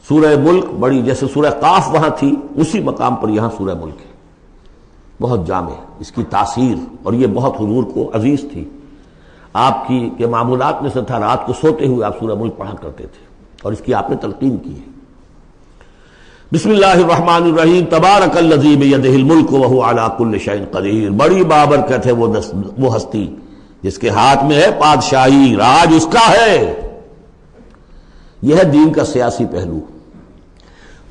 سورہ ملک بڑی، جیسے سورہ قاف وہاں تھی اسی مقام پر یہاں سورہ ملک ہے، بہت جامع اس کی تاثیر، اور یہ بہت حضور کو عزیز تھی۔ آپ کی کے معمولات میں سے تھا رات کو سوتے ہوئے آپ سورہ ملک پڑھا کرتے تھے، اور اس کی آپ نے تلقین کی ہے۔ بسم اللہ الرحمن الرحیم، تبارک الذی بیدہ الملک وہو علی کل شیء قدیر، بڑی بابرکت ہے وہ ہستی جس کے ہاتھ میں ہے بادشاہی، راج اس کا ہے۔ یہ ہے دین کا سیاسی پہلو،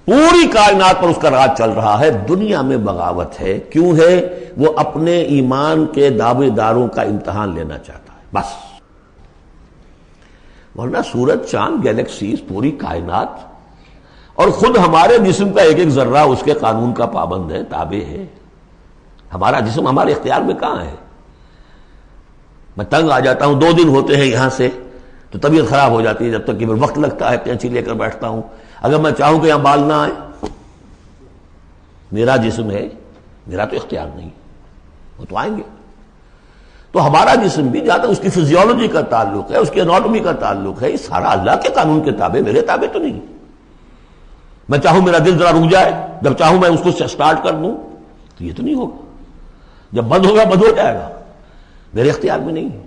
پوری کائنات پر اس کا راج چل رہا ہے۔ دنیا میں بغاوت ہے، کیوں ہے؟ وہ اپنے ایمان کے دعوے داروں کا امتحان لینا چاہتا ہے بس، ورنہ سورج، چاند، گیلیکسیز، پوری کائنات اور خود ہمارے جسم کا ایک ایک ذرہ اس کے قانون کا پابند ہے، تابع ہے۔ ہمارا جسم ہمارے اختیار میں کہاں ہے؟ میں تنگ آ جاتا ہوں، 2 دن ہوتے ہیں یہاں سے تو طبیعت خراب ہو جاتی ہے، جب تک کہ پھر وقت لگتا ہے کینچی لے کر بیٹھتا ہوں۔ اگر میں چاہوں کہ یہاں بال نہ آئے، میرا جسم ہے، میرا تو اختیار نہیں، وہ تو آئیں گے۔ تو ہمارا جسم بھی جہاں تک اس کی فزیولوجی کا تعلق ہے، اس کی اناٹومی کا تعلق ہے، یہ سارا اللہ کے قانون کے تابع، میرے تابع تو نہیں۔ میں چاہوں میرا دل ذرا رک جائے، جب چاہوں میں اس کو سٹارٹ کر دوں تو یہ تو نہیں ہوگا، جب بند ہوگا بند ہو جائے گا، میرے اختیار میں نہیں ہے۔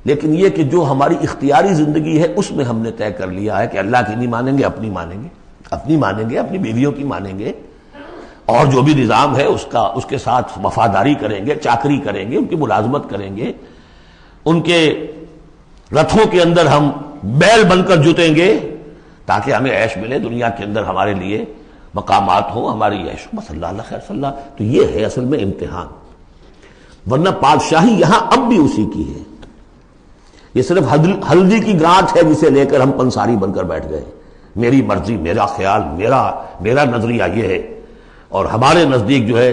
لیکن یہ کہ جو ہماری اختیاری زندگی ہے اس میں ہم نے طے کر لیا ہے کہ اللہ کی نہیں مانیں گے، اپنی مانیں گے، اپنی مانیں گے، اپنی بیویوں کی مانیں گے، اور جو بھی نظام ہے اس کے ساتھ وفاداری کریں گے، چاکری کریں گے، ان کی ملازمت کریں گے، ان کے رتھوں کے اندر ہم بیل بن کر جتیں گے تاکہ ہمیں عیش ملے، دنیا کے اندر ہمارے لیے مقامات ہوں، ہماری عیش ہو، بس اللہ خیر صلی اللہ۔ تو یہ ہے اصل میں امتحان، ورنہ بادشاہی یہاں اب بھی اسی کی ہے۔ یہ صرف ہلدی کی گانٹھ ہے جسے لے کر ہم پنساری بن کر بیٹھ گئے، میری مرضی، میرا خیال، میرا نظریہ یہ ہے، اور ہمارے نزدیک جو ہے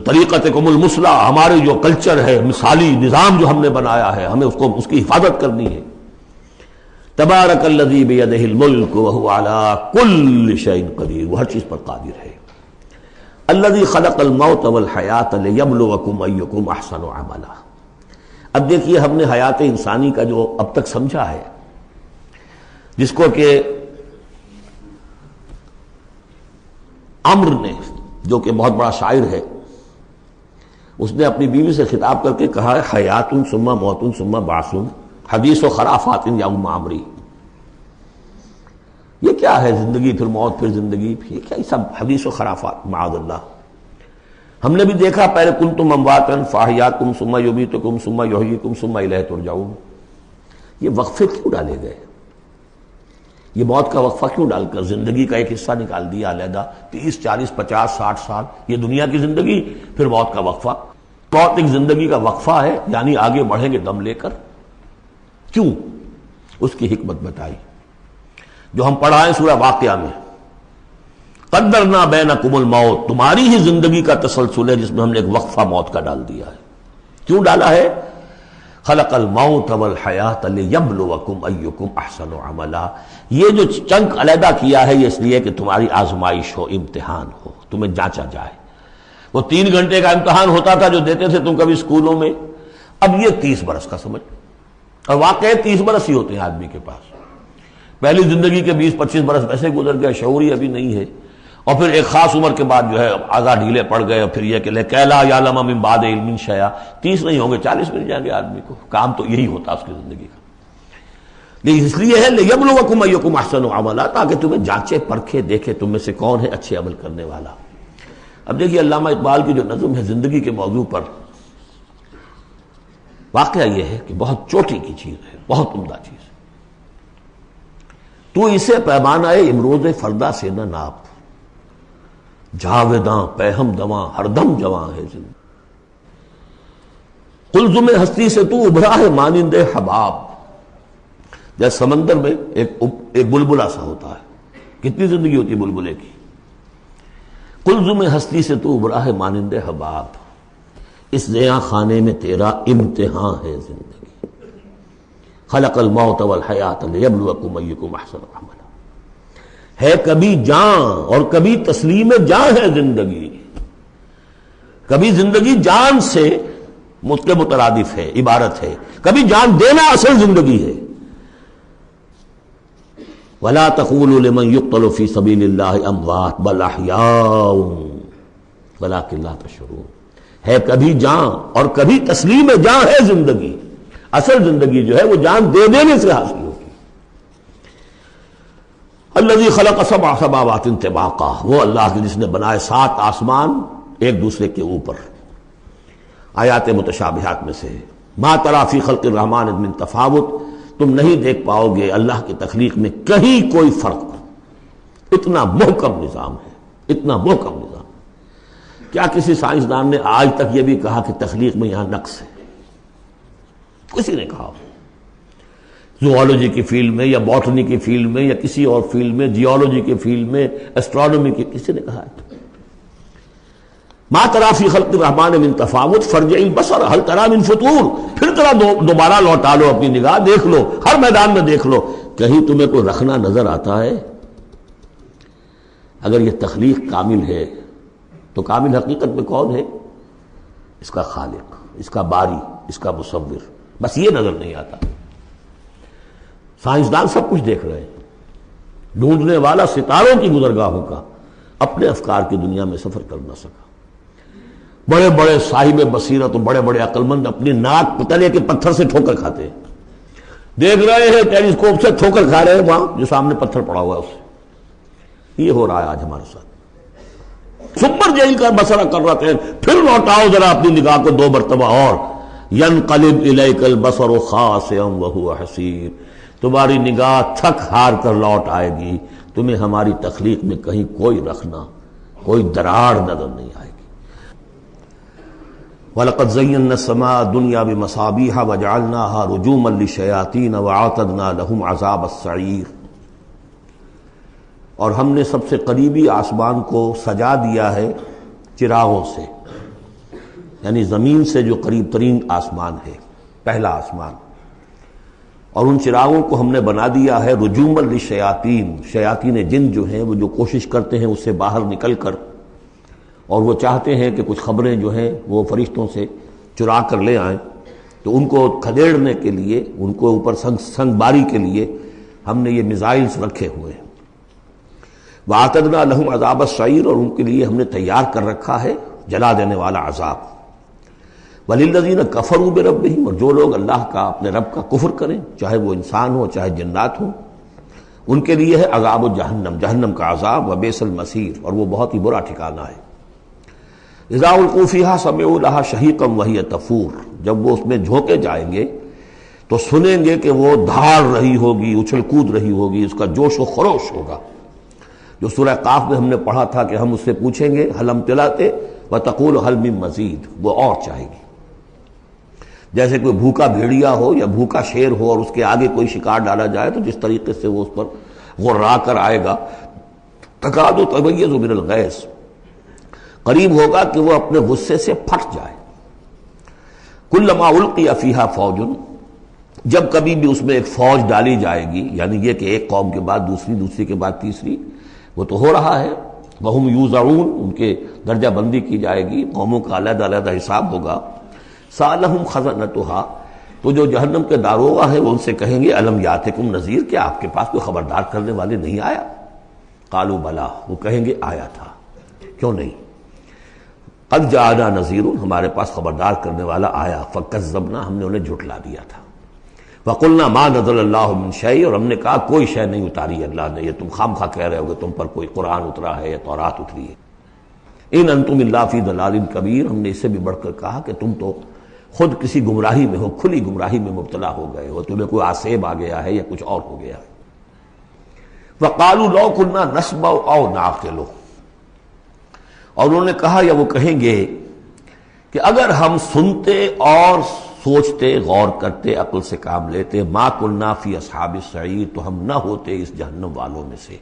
طریقتکم المثلی، ہمارے جو کلچر ہے، مثالی نظام جو ہم نے بنایا ہے، ہمیں اس کی حفاظت کرنی ہے۔ تبارک الذی بیدہ الملک وہو علی کل شیء قدیر، وہ ہر چیز پر قادر ہے۔ الذی خلق الموت والحیاۃ لیبلوکم ایکم احسن عملا۔ اب دیکھیے ہم نے حیات انسانی کا جو اب تک سمجھا ہے، جس کو کہ عمر نے، جو کہ بہت بڑا شاعر ہے، اس نے اپنی بیوی سے خطاب کر کے کہا ہے حیات ثم موت ثم بعث حدیث و خرافات یا ام عمری۔ یہ کیا ہے؟ زندگی پھر موت پھر زندگی، یہ کیا؟ یہ سب حدیث و خرافات، معاذ اللہ۔ ہم نے بھی دیکھا پہلے کنتم امواتا فاحیاکم ثم یمیتکم ثم یحییکم ثم الیہ ترجعون۔ یہ وقفے کیوں ڈالے گئے؟ یہ موت کا وقفہ کیوں ڈال کر زندگی کا ایک حصہ نکال دیا علیحدہ؟ 30 40 50 60 سال یہ دنیا کی زندگی، پھر موت کا وقفہ۔ موت ایک زندگی کا وقفہ ہے، یعنی آگے بڑھیں گے دم لے کر۔ کیوں؟ اس کی حکمت بتائی جو ہم پڑھائیں سورہ واقعہ میں، قدرنا بینکم الموت، تمہاری ہی زندگی کا تسلسل ہے جس میں ہم نے ایک وقفہ موت کا ڈال دیا ہے۔ کیوں ڈالا ہے؟ خلق الموت والحیاۃ لیبلوکم ایکم احسن عملا۔ یہ جو چنک علیحدہ کیا ہے یہ اس لیے کہ تمہاری آزمائش ہو، امتحان ہو، تمہیں جانچا جائے۔ وہ 3 گھنٹے کا امتحان ہوتا تھا جو دیتے تھے تم کبھی اسکولوں میں، اب یہ 30 برس کا سمجھ، اور واقعی 30 برس ہی ہوتے ہیں آدمی کے پاس۔ پہلی زندگی کے 20 25 برس ویسے گزر گئے، شعور ہی ابھی نہیں ہے، اور پھر ایک خاص عمر کے بعد جو ہے اعضاء ڈھیلے پڑ گئے، اور پھر یہ کہ لا یعلم من بعد علم شیئا، 30 نہیں ہوں گے 40 مل جائیں گے آدمی کو، کام تو یہی ہوتا اس کی زندگی کا۔ لیکن اس لیے ہے لیبلوکم ایکم احسن عملا، تاکہ تمہیں جانچے پرکھے دیکھے تم میں سے کون ہے اچھے عمل کرنے والا۔ اب دیکھیے علامہ اقبال کی جو نظم ہے زندگی کے موضوع پر، واقعہ یہ ہے کہ بہت چوٹی کی چیز ہے، بہت عمدہ چیز ہے۔ تو اسے پیمانہ امروز فردا سے نہ ناپ، جاویداں پہم دواں ہر دم جواں ہے زندگی۔ قلزم ہستی سے تو ابھرا ہے مانند حباب، جیسے سمندر میں ایک بلبلا سا ہوتا ہے، کتنی زندگی ہوتی ہے بلبلے کی۔ قلزم ہستی سے تو ابھرا ہے مانند حباب، اس زیاں خانے میں تیرا امتحان ہے زندگی۔ خلق الموت والحیات لیبلوکم ایکم احسن عملا۔ ہے کبھی جان اور کبھی تسلیم جان ہے زندگی، کبھی زندگی جان سے مترادف ہے، عبارت ہے، کبھی جان دینا اصل زندگی ہے۔ ولا تقولوا لمن يقتل في سبيل الله اموات بل احیاء ولكن لا تشعرون. ہے کبھی جان اور کبھی تسلیم جان ہے زندگی. اصل زندگی جو ہے وہ جان دے دینے سے حاصل ہوگی. الذي خلق سبع سماوات طباقا، وہ اللہ جس نے بنائے 7 آسمان ایک دوسرے کے اوپر. آیات متشابہات میں سے ما تری فی خلق الرحمن من تفاوت، تم نہیں دیکھ پاؤ گے اللہ کی تخلیق میں کہیں کوئی فرق. اتنا محکم نظام ہے، اتنا محکم نظام. کیا کسی سائنسدان نے آج تک یہ بھی کہا کہ تخلیق میں یہاں نقص ہے؟ کسی نے کہا؟ زوالوجی کی فیلڈ میں یا باٹنی کی فیلڈ میں یا کسی اور فیلڈ میں، جیولوجی کی فیلڈ میں، اسٹرانومی کی، کسی نے کہا ہے؟ ما تری فی خلق الرحمن من تفاوت فارجع البصر هل تری من فطور، پھر ذرا دوبارہ لوٹا لو اپنی نگاہ، دیکھ لو، ہر میدان میں دیکھ لو، کہیں تمہیں کوئی رکھنا نظر آتا ہے؟ اگر یہ تخلیق کامل ہے تو کامل حقیقت میں کون ہے؟ اس کا خالق، اس کا باری، اس کا مصور. بس یہ نظر نہیں آتا. سائنسدان سب کچھ دیکھ رہے ہیں. ڈھونڈنے والا ستاروں کی گزرگاہوں کا اپنے افکار کی دنیا میں سفر کر نہ سکا. بڑے بڑے صاحب بصیرت اور بڑے بڑے عقل مند اپنی ناک پتلے کے پتھر سے ٹھوکر کھاتے ہیں. دیکھ رہے ہیں ٹیلیسکوپ سے ٹھوکر کھا رہے ہیں وہاں جو سامنے پتھر پڑا ہوا ہے اس سے. یہ ہو رہا ہے آج ہمارے ساتھ. سپر جیل کا مسئلہ کر رہے ہیں، پھر لوٹاؤ ذرا اپنی نگاہ کو 2 مرتبہ اور. ينقلب الیک البصر خاسئا وهو حسیر، تمہاری نگاہ تھک ہار کر لوٹ آئے گی، تمہیں ہماری تخلیق میں کہیں کوئی رکھنا، کوئی دراڑ نظر نہیں آئے گی. وَلَقَدْ زَيَّنَّا السَّمَاءَ الدُّنْيَا بِمَصَابِيحَ وَجَعَلْنَاهَا رُجُومًا لِلشَّيَاطِينَ وَأَعْتَدْنَا لَهُمْ عَذَابَ السَّعِيرِ. اور ہم نے سب سے قریبی آسمان کو سجا دیا ہے چراغوں سے، یعنی زمین سے جو قریب ترین آسمان ہے، پہلا آسمان، اور ان چراغوں کو ہم نے بنا دیا ہے رجوما للشیاطین، شیاطین جن جو ہیں وہ جو کوشش کرتے ہیں اس سے باہر نکل کر، اور وہ چاہتے ہیں کہ کچھ خبریں جو ہیں وہ فرشتوں سے چرا کر لے آئیں، تو ان کو کھدیڑنے کے لیے، ان کو اوپر سنگ باری کے لیے ہم نے یہ میزائلز رکھے ہوئے ہیں. وَأَعْتَدْنَا لَهُمْ عَذَابَ السَّعِيرِ، اور ان کے لیے ہم نے تیار کر رکھا ہے جلا دینے والا عذاب. وَلِلَّذِينَ كَفَرُوا بِرَبِّهِمْ، اور جو لوگ اللہ کا، اپنے رب کا کفر کریں، چاہے وہ انسان ہو چاہے جنات ہوں، ان کے لیے ہے عذاب جہنم، جہنم کا عذاب. وَبِئْسَ الْمَصِيرُ، اور وہ بہت ہی برا ٹھکانہ ہے. اذا القوا فیہا سمعوا لہا شہیقا وہی تفور، جب وہ اس میں جھونکے جائیں گے تو سنیں گے کہ وہ دھاڑ رہی ہوگی، اچھل کود رہی ہوگی، اس کا جوش و خروش ہوگا. جو سورہ قاف میں ہم نے پڑھا تھا کہ ہم اس سے پوچھیں گے حل امتلأت وتقول حل من مزید، وہ اور چاہے گی. جیسے کوئی بھوکا بھیڑیا ہو یا بھوکا شیر ہو اور اس کے آگے کوئی شکار ڈالا جائے تو جس طریقے سے وہ اس پر غرا کر آئے گا، تکاد تمیز من الغیظ، قریب ہوگا کہ وہ اپنے غصے سے پھٹ جائے. کلما القی فیہا فوج، جب کبھی بھی اس میں ایک فوج ڈالی جائے گی، یعنی یہ کہ ایک قوم کے بعد دوسری، دوسری کے بعد تیسری، وہ تو ہو رہا ہے. وہم یوزعون، ان کے درجہ بندی کی جائے گی، قوموں کا علیحدہ علیحدہ حساب ہوگا. سألہم خزنتہا، تو جو جہنم کے داروغہ ہیں وہ ان سے کہیں گے الم یاتکم نذیر، کیا آپ کے پاس کوئی خبردار کرنے والے نہیں آیا؟ قالوا بلا، وہ کہیں گے آیا تھا، کیوں نہیں؟ قد جاءنا نذیر، ہمارے پاس خبردار کرنے والا آیا. فکذبنا، ہم نے انہیں جھٹلا دیا تھا. وقلنا ما نزل اللہ من شیء، اور ہم نے کہا کوئی شے نہیں اتاری اللہ نے، یہ تم خام خواہ کہہ رہے ہو کہ تم پر کوئی قرآن اترا ہے یا تورات اتری ہے. ان انتم الا فی ضلال کبیر، ہم نے اس سے بھی بڑھ کر کہا کہ تم تو خود کسی گمراہی میں ہو، کھلی گمراہی میں مبتلا ہو گئے ہو، تمہیں کوئی آسیب آ گیا ہے یا کچھ اور ہو گیا ہے. وقالوا لو كنا نسمع او نعقل، اور انہوں نے کہا یا وہ کہیں گے کہ اگر ہم سنتے اور سوچتے، غور کرتے، عقل سے کام لیتے، ما كنا فی اصحاب السعیر، تو ہم نہ ہوتے اس جہنم والوں میں سے.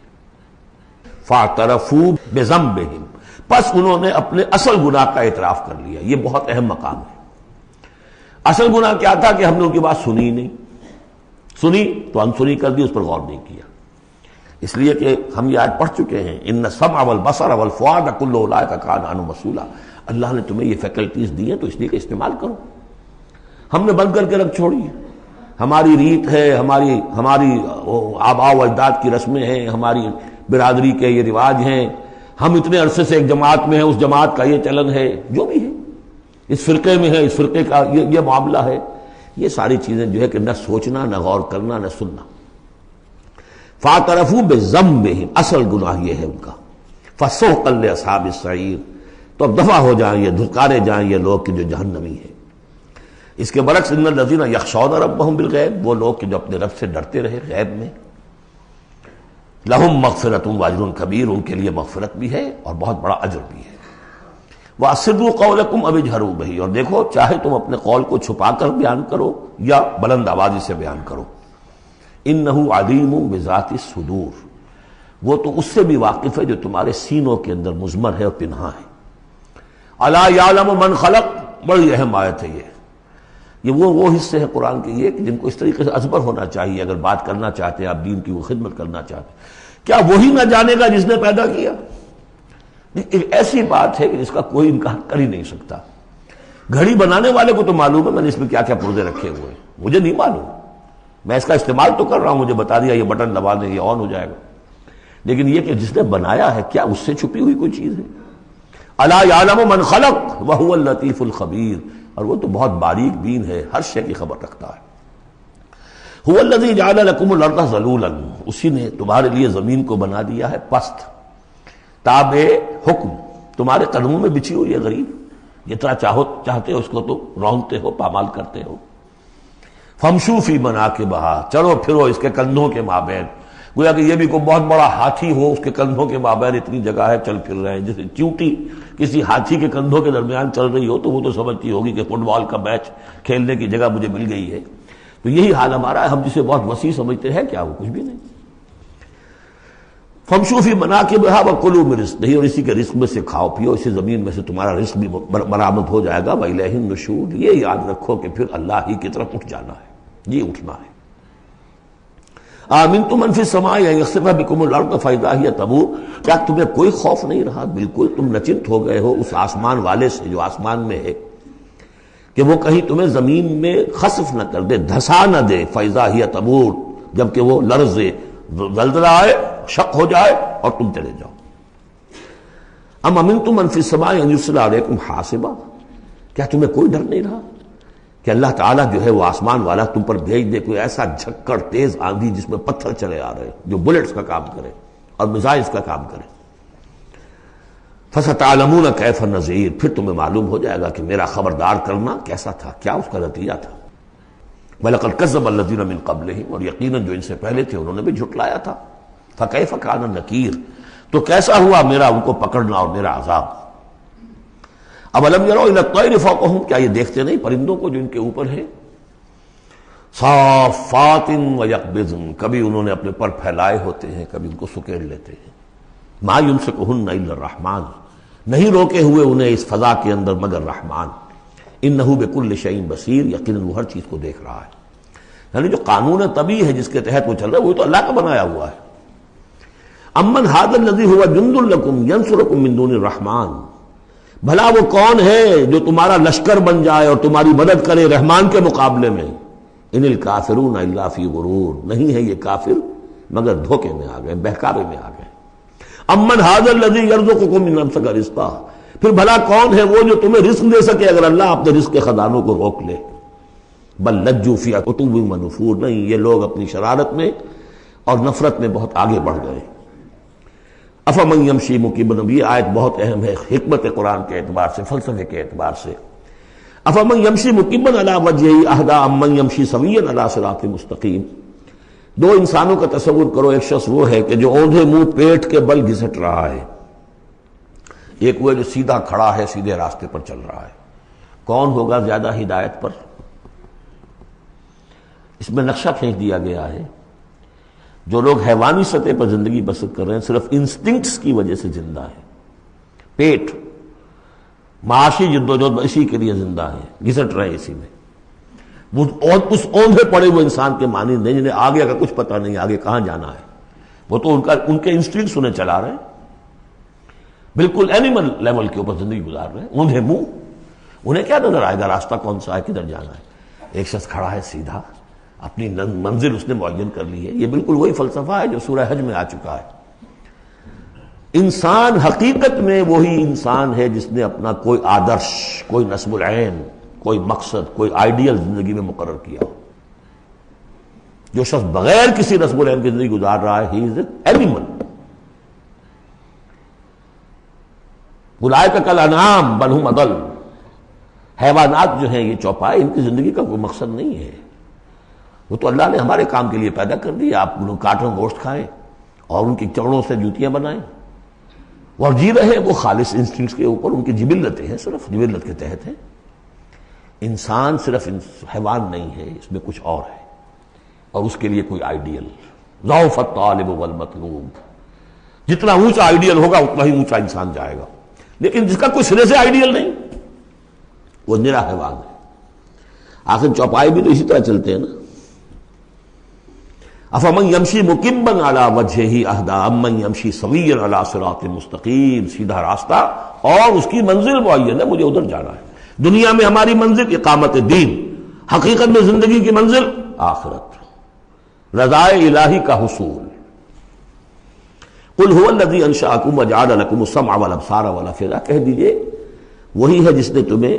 فاعترفوا بذنبہم، پس انہوں نے اپنے اصل گناہ کا اعتراف کر لیا. یہ بہت اہم مقام ہے. اصل گناہ کیا تھا کہ ہم نے ان کی بات سنی نہیں، سنی تو انسنی کر دی، اس پر غور نہیں کیا. اس لیے کہ ہم یہ آج پڑھ چکے ہیں ان السمع والبصر والفؤاد کل اولئک کان عنہ مسئولا. اللہ نے تمہیں یہ فیکلٹیز دی ہیں تو اس لیے کہ استعمال کرو. ہم نے بند کر کے رکھ چھوڑی ہے. ہماری ریت ہے، ہماری آباء و اجداد کی رسمیں ہیں، ہماری برادری کے یہ رواج ہیں، ہم اتنے عرصے سے ایک جماعت میں ہیں، اس جماعت کا یہ چلن ہے، جو بھی ہے، اس فرقے میں ہے، اس فرقے کا یہ معاملہ ہے، یہ ساری چیزیں جو ہے کہ نہ سوچنا، نہ غور کرنا، نہ سننا۔ فاعترفوا بذنبہم، اصل گناہ یہ ہے ان کا، فسحقا لاصحاب السعیر، تو اب دفع ہو جائیں یہ، دھتکارے جائیں یہ لوگ کہ جو جہنمی ہیں۔ اس کے برعکس ان الذین یخشون ربہم بالغیب، وہ لوگ کہ جو اپنے رب سے ڈرتے رہے غیب میں، لہم مغفرۃ واجر کبیر، ان کے لیے مغفرت بھی ہے اور بہت بڑا اجر بھی ہے۔ واسروا قولکم او اجہروا بہ، اور دیکھو چاہے تم اپنے قول کو چھپا کر بیان کرو یا بلند آوازی سے بیان کرو، انہ علیم بذات الصدور، وہ تو اس سے بھی واقف ہے جو تمہارے سینوں کے اندر مضمر ہے اور پنہاں ہے۔ الا یعلم من خلق، بڑی اہم آیت ہے یہ وہ حصے ہیں قرآن کے یہ کہ جن کو اس طریقے سے ازبر ہونا چاہیے اگر بات کرنا چاہتے ہیں آپ، دین کی وہ خدمت کرنا چاہتے ہیں۔ کیا وہی نہ جانے گا جس نے پیدا کیا؟ ایک ایسی بات ہے کہ جس کا کوئی انکار کر ہی نہیں سکتا۔ گھڑی بنانے والے کو تو معلوم ہے میں نے اس میں کیا کیا پردے رکھے ہوئے ہیں، مجھے نہیں معلوم، میں اس کا استعمال تو کر رہا ہوں، مجھے بتا دیا یہ بٹن دبا دیں یہ آن ہو جائے گا، لیکن یہ کہ جس نے بنایا ہے کیا اس سے چھپی ہوئی کوئی چیز ہے؟ الا یعلم من خلق وهو اللطیف الخبیر، اور وہ تو بہت باریک بین ہے، ہر شے کی خبر رکھتا ہے۔ هو الذی جعل لکم الارض ذلولا، اسی نے تمہارے لیے زمین کو بنا دیا ہے پست، تابع حکم، تمہارے قدموں میں بچھی ہوئی ہے غریب، جتنا چاہتے ہو اس کو تو رونتے ہو، پامال کرتے ہو۔ فامشوا فی مناکبہا، چلو پھرو اس کے کندھوں کے مابین، گویا کہ یہ بھی کوئی بہت بڑا ہاتھی ہو، اس کے کندھوں کے مابین اتنی جگہ ہے، چل پھر رہے ہیں، جیسے چیونٹی کسی ہاتھی کے کندھوں کے درمیان چل رہی ہو تو وہ تو سمجھتی ہوگی کہ فٹ بال کا میچ کھیلنے کی جگہ مجھے مل گئی ہے۔ تو یہی حال ہمارا ہے، ہم جسے بہت وسیع سمجھتے ہیں کیا وہ کچھ بھی نہیں۔ فامشوا فی مناکبہا وکلوا من رزقہ، اور اسی کے رزق میں سے کھاؤ پیو، اسی زمین میں سے تمہارا رزق بھی برآمد ہو جائے گا۔ وإلیہ النشور، یہ یاد رکھو کہ پھر اللہ ہی کی طرف اٹھ جانا ہے، یہ اٹھنا ہے۔ آمنتم من فی السماء ان یخسف بکم الارض فاذا ہی تمور، کیا تمہیں کوئی خوف نہیں رہا؟ بالکل تم نچنت ہو گئے ہو اس آسمان والے سے جو آسمان میں ہے کہ وہ کہیں تمہیں زمین میں خسف نہ کر دے، دھسا نہ دے، فاذا ہی تمور، جبکہ وہ لرزے، زلزلہ آئے، شق ہو جائے اور تم چلے جاؤ۔ ام امنتم من فی السماء ان یرسل علیکم حاصبا، کیا تمہیں کوئی ڈر نہیں رہا کہ اللہ تعالیٰ جو ہے وہ آسمان والا تم پر بھیج دے کوئی ایسا جھکڑ تیز آندھی جس میں پتھر چلے آ رہے جو بلٹس کا کام کرے اور میزائلز کا کام کرے۔ فَسَتَعْلَمُونَ كَيْفَ النَّذِيرُ، پھر تمہیں معلوم ہو جائے گا کہ میرا خبردار کرنا کیسا تھا، کیا اس کا نتیجہ تھا۔ وَلَقَدْ كَذَّبَ الَّذِينَ مِن قَبْلِهِمْ، اور یقیناً جو ان سے پہلے تھے انہوں نے بھی جھٹلایا تھا۔ فَكَيْفَ كَانَ النَّكِيرُ، تو کیسا ہوا میرا ان کو پکڑنا اور میرا عذاب۔ اَوَلَمْ يَرَوْا إِلَى الطَّيْرِ فَوْقَهُمْ، کیا یہ دیکھتے نہیں پرندوں کو جو ان کے اوپر ہے؟ صافات ویقبضن، کبھی انہوں نے اپنے پر پھیلائے ہوتے ہیں، کبھی ان کو سکیڑ لیتے ہیں۔ ما یمسکہن الا الرحمن، نہیں روکے ہوئے انہیں اس فضا کے اندر مگر رحمان۔ انہ بکل شیء بصیر، یقیناً وہ ہر چیز کو دیکھ رہا ہے۔ یعنی جو قانون طبیعی ہے جس کے تحت وہ چل رہا ہے وہ تو اللہ کا بنایا ہوا ہے۔ امن ھذا الذی هو جند لکم ینصرکم من دون الرحمن، بھلا وہ کون ہے جو تمہارا لشکر بن جائے اور تمہاری مدد کرے رحمان کے مقابلے میں؟ ان الکافرون الا فی غرور، نہیں ہے یہ کافر مگر دھوکے میں آ گئے، بہکاوے میں آ گئے۔ امن ھذا الذی یرزقکم من امسک رزقہ، پھر بھلا کون ہے وہ جو تمہیں رزق دے سکے اگر اللہ اپنے رزق کے خزانوں کو روک لے؟ بل لجوا فی عتو ونفور، نہیں یہ لوگ اپنی شرارت میں اور نفرت میں بہت آگے بڑھ گئے۔ افمن یمشی مکبا، یہ آیت بہت اہم ہے حکمت قرآن کے اعتبار سے، فلسفے کے اعتبار سے۔ افمن یمشی مکبا علی وجہہ اہدی امن یمشی سویا علی صراط مستقیم، دو انسانوں کا تصور کرو، ایک شخص وہ ہے کہ جو اوندھے منہ پیٹ کے بل گھسٹ رہا ہے، ایک وہ جو سیدھا کھڑا ہے، سیدھے راستے پر چل رہا ہے۔ کون ہوگا زیادہ ہدایت پر؟ اس میں نقشہ کھینچ دیا گیا ہے، جو لوگ حیوانی سطح پر زندگی بسر کر رہے ہیں صرف انسٹنکٹس کی وجہ سے زندہ ہیں، پیٹ معاشی جدوجہد اسی کے لیے زندہ ہیں، گھسٹ رہے ہیں اسی میں۔ وہ اس اوندھے پڑے ہوئے انسان کے معنی نہیں جنہیں آگے کا کچھ پتہ نہیں، آگے کہاں جانا ہے، وہ تو ان کے انسٹنکٹس انہیں چلا رہے ہیں، بالکل اینیمل لیول کے اوپر زندگی گزار رہے ہیں، اوندھے منہ۔ انہیں کیا نظر آئے گا راستہ کون سا ہے، کدھر جانا ہے؟ ایک شخص کھڑا ہے سیدھا، اپنی منزل اس نے معین کر لی ہے۔ یہ بالکل وہی فلسفہ ہے جو سورہ حج میں آ چکا ہے۔ انسان حقیقت میں وہی انسان ہے جس نے اپنا کوئی آدرش، کوئی نصب العین، کوئی مقصد، کوئی آئیڈیل زندگی میں مقرر کیا ہو۔ جو شخص بغیر کسی نصب العین کی زندگی گزار رہا ہے، ہی از این اینیمل۔ اولئک کالانعام بل ھم اضل، حیوانات جو ہیں یہ چوپائے، ان کی زندگی کا کوئی مقصد نہیں ہے۔ وہ تو اللہ نے ہمارے کام کے لیے پیدا کر دی، آپ انہوں کاٹوں گوشت کھائیں اور ان کی چمڑوں سے جوتیاں بنائیں اور جی رہے، وہ خالص انسٹنکٹس کے اوپر، ان کی جبلتیں ہیں، صرف جبلت کے تحت ہیں۔ انسان صرف حیوان نہیں ہے، اس میں کچھ اور ہے، اور اس کے لیے کوئی آئیڈیل۔ ضعف الطالب والمطلوب، جتنا اونچا آئیڈیل ہوگا اتنا ہی اونچا انسان جائے گا، لیکن جس کا کوئی سرے سے آئیڈیل نہیں وہ نرا حیوان ہے۔ آخر چوپائے بھی تو اسی طرح چلتے ہیں نا۔ افمن یمشی مکبا علی وجہہ اہدی امن یمشی سویا علی صراط مستقیم، سیدھا راستہ اور اس کی منزل معین ہے، مجھے ادھر جانا ہے۔ دنیا میں ہماری منزل اقامت دین، حقیقت میں زندگی کی منزل آخرت، رضائے الہی کا حصول۔ قل هو الذی انشأکم وجعل لکم السمع والابصار والافئدہ، کہہ دیجئے وہی ہے جس نے تمہیں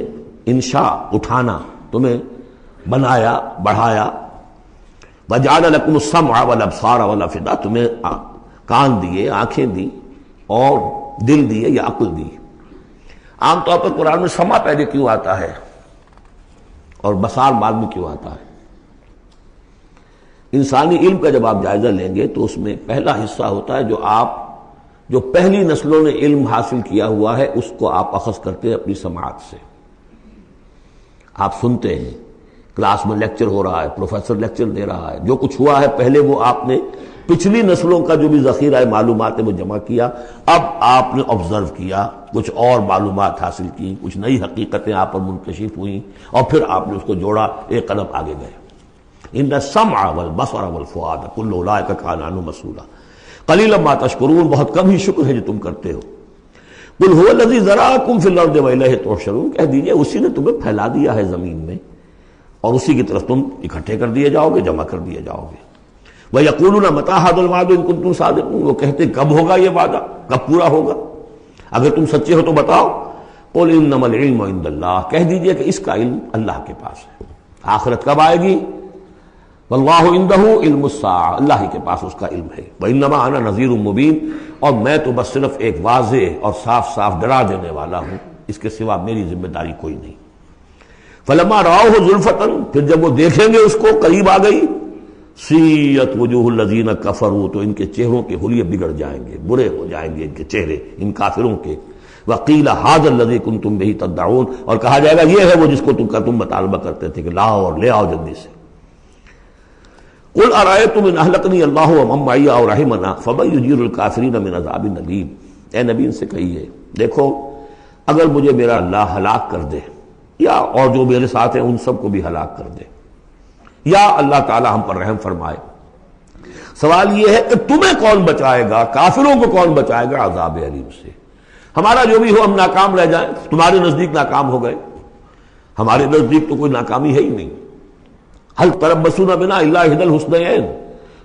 انشاء اٹھانا، تمہیں بنایا، بڑھایا، وجعل لکم السمع والابصار والافئدہ، تمہیں کان دیے، آنکھیں دی اور دل دیے یا عقل دی۔ عام طور پر قرآن میں سمع پہلے کیوں آتا ہے اور بصار بعد میں کیوں آتا ہے؟ انسانی علم کا جب آپ جائزہ لیں گے تو اس میں پہلا حصہ ہوتا ہے جو پہلی نسلوں نے علم حاصل کیا ہوا ہے، اس کو آپ اخذ کرتے ہیں اپنی سماعت سے۔ آپ سنتے ہیں، کلاس میں لیکچر ہو رہا ہے، پروفیسر لیکچر دے رہا ہے، جو کچھ ہوا ہے پہلے وہ آپ نے پچھلی نسلوں کا جو بھی ذخیرہ معلومات ہے وہ جمع کیا، اب آپ نے آبزرو کیا، کچھ اور معلومات حاصل کی، کچھ نئی حقیقتیں آپ پر منکشف ہوئیں، اور پھر آپ نے اس کو جوڑا، ایک قدم آگے گئے۔ ان السمع والبصر والفؤاد کل اولئک کان عنہ مسئولا قلیلا ما تشکرون، بہت کم ہی شکر ہے جو تم کرتے ہو۔ قل هو الذی ذرأکم فی الارض والیہ تحشرون، کہہ دیجئے اسی نے تمہیں پھیلا دیا ہے زمین میں اور اسی کی طرف تم اکٹھے کر دیے جاؤ گے، جمع کر دیے جاؤ گے۔ وَيَقُولُونَ مَتَىٰ هَٰذَا الْوَعْدُ إِن كُنتُمْ صَادِقِينَ، وہ کہتے کب ہوگا یہ وعدہ، کب پورا ہوگا، اگر تم سچے ہو تو بتاؤ۔ قُلْ إِنَّمَا الْعِلْمُ عِندَ اللَّهِ، کہہ دیجئے کہ اس کا علم اللہ کے پاس ہے۔ آخرت کب آئے گی؟ وَاللَّهُ عِندَهُ عِلْمُ السَّاعَةِ، اللہ ہی کے پاس اس کا علم ہے۔ وَإِنَّمَا أَنَا نَذِيرٌ مُّبِينٌ، اور میں تو بس صرف ایک واضح اور صاف صاف ڈرا دینے والا ہوں، اس کے سوا میری ذمہ داری کوئی نہیں۔ فَلَمَّا رَأَوْهُ زُلْفَةً، پھر جب وہ دیکھیں گے اس کو، قریب آ گئی، سیئت وجوہ الذین کفروا، تو ان کے چہروں کے حلیے بگڑ جائیں گے، برے ہو جائیں گے ان کے چہرے، ان کافروں کے۔ وقیل ھذا الذی کنتم بہ تدعون، اور کہا جائے گا یہ ہے وہ جس کو تم مطالبہ کرتے تھے کہ لاؤ اور لے آؤ جلدی سے۔ قل ارأیتم ان اہلکنی اللہ ومن معی او رحمنا فمن یجیر الکافرین من عذاب الیم، اے نبی ان سے کہیے دیکھو اگر مجھے میرا اللہ ہلاک کر دے، یا اور جو میرے ساتھ ہیں ان سب کو بھی ہلاک کر دے، یا اللہ تعالی ہم پر رحم فرمائے، سوال یہ ہے کہ تمہیں کون بچائے گا، کافروں کو کون بچائے گا عذاب علیم سے؟ ہمارا جو بھی ہو ہم ناکام رہ جائیں، تمہارے نزدیک ناکام ہو گئے، ہمارے نزدیک تو کوئی ناکامی ہے ہی نہیں۔ هل تربصون بنا الا احدى الحسنيين،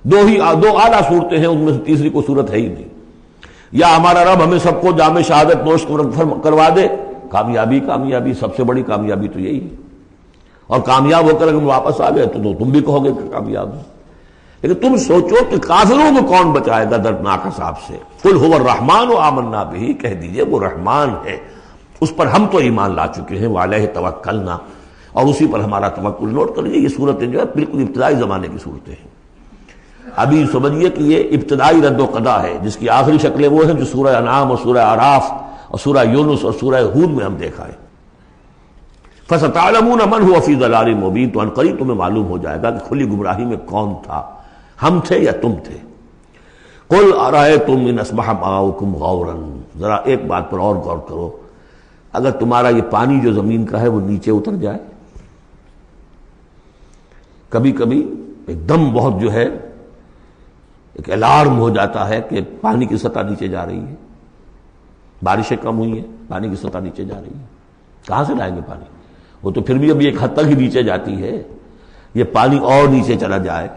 دو اعلیٰ صورتیں ہیں، ان میں سے تیسری کوئی صورت ہے ہی نہیں۔ یا ہمارا رب ہمیں سب کو جام شہادت نوش کروا دے، کامیابی سب سے بڑی کامیابی تو یہی ہے، اور کامیاب ہو کر اگر واپس آ گئے تو تم بھی کہو گے کہ کامیاب ہو۔ لیکن تم سوچو کہ کافروں کو کون بچائے گا دردناک عذاب سے؟ قل هو الرحمن آمنا به، کہہ دیجئے وہ رحمان ہے، اس پر ہم تو ایمان لا چکے ہیں، وعلیہ توکلنا، اور اسی پر ہمارا توکل۔ نوٹ کر لیجیے یہ صورتیں جو ہے بالکل ابتدائی زمانے کی صورتیں ہیں۔ ابھی سمجھیے کہ یہ ابتدائی رد و قضا ہے، جس کی آخری شکلیں وہ ہیں جو سورہ انعام اور سورہ اعراف اور سورہ یونس اور سورہ ہود میں ہم دیکھا ہے۔ فَسَتَعْلَمُونَ مَنْ هُوَ فِي ضَلَالٍ مُّبِينٍ، تو عنقریب تمہیں معلوم ہو جائے گا کہ کھلی گمراہی میں کون تھا، ہم تھے یا تم تھے۔ قُلْ أَرَأَيْتُمْ إِنْ أَصْبَحَ مَاؤُكُمْ غَوْرًا، ذرا ایک بات پر اور غور کرو، اگر تمہارا یہ پانی جو زمین کا ہے وہ نیچے اتر جائے، کبھی کبھی ایک دم بہت جو ہے ایک الارم ہو جاتا ہے کہ پانی کی سطح نیچے جا رہی ہے، بارشیں کم ہوئی ہیں، پانی کی سطح نیچے جا رہی ہے، کہاں سے لائیں گے پانی؟ وہ تو پھر بھی ابھی ایک حد تک ہی نیچے جاتی ہے، یہ پانی اور نیچے چلا جائے.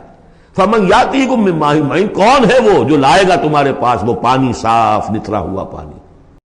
فمن یاتیکم من ماء معین، کون ہے وہ جو لائے گا تمہارے پاس وہ پانی صاف نتھرا ہوا پانی.